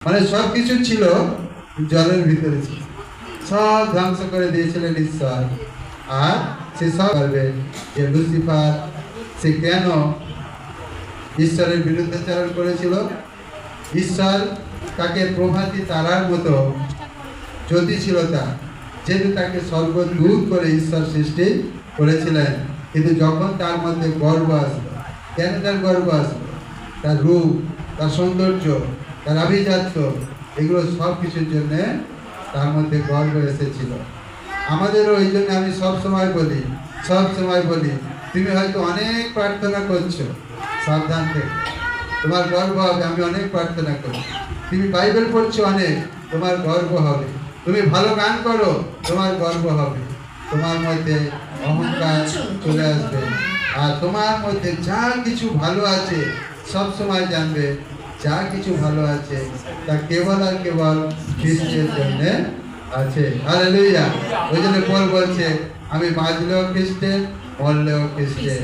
মানে সব কিছু ছিল, জলের ভিতরে ছিল, সব ধ্বংস করে দিয়েছিলেন ঈশ্বর। আর সে সব পারবে যে লুসিফার সে কেন ঈশ্বরের বিরুদ্ধাচরণ করেছিল। ঈশ্বর তাকে প্রভাতী তারার মতো জ্যোতি ছিল তার, যেহেতু তাকে সর্বদূর করে ঈশ্বর সৃষ্টি করেছিলেন। কিন্তু যখন তার মধ্যে গর্ব আসলো, কেন তার গর্ব আসলো? তার রূপ, তার সৌন্দর্য, তার আভিজাত্য, এগুলো সব কিছুর জন্যে তার মধ্যে গর্ব এসেছিল। আমাদেরও এই জন্য আমি সব সময় বলি তুমি হয়তো অনেক প্রার্থনা করছো, সাবধান থেকে, তোমার গর্ব হবে। আমি অনেক প্রার্থনা করি, তুমি বাইবেল পড়ছো অনেক, তোমার গর্ব হবে। তুমি ভালো গান করো, তোমার গর্ব হবে। তোমার মধ্যে অহংকার চলে আসবে, আর তোমার মধ্যে যা কিছু ভালো আছে সব সময় জানবে যা কিছু ভালো আছে তা কেবল আর কেবল খ্রিস্টের জন্য আছে। হালেলুয়া। ওই জন্য পল বলছে আমি বাঁচলেও খ্রিস্টের, মরলেও খ্রিস্টের।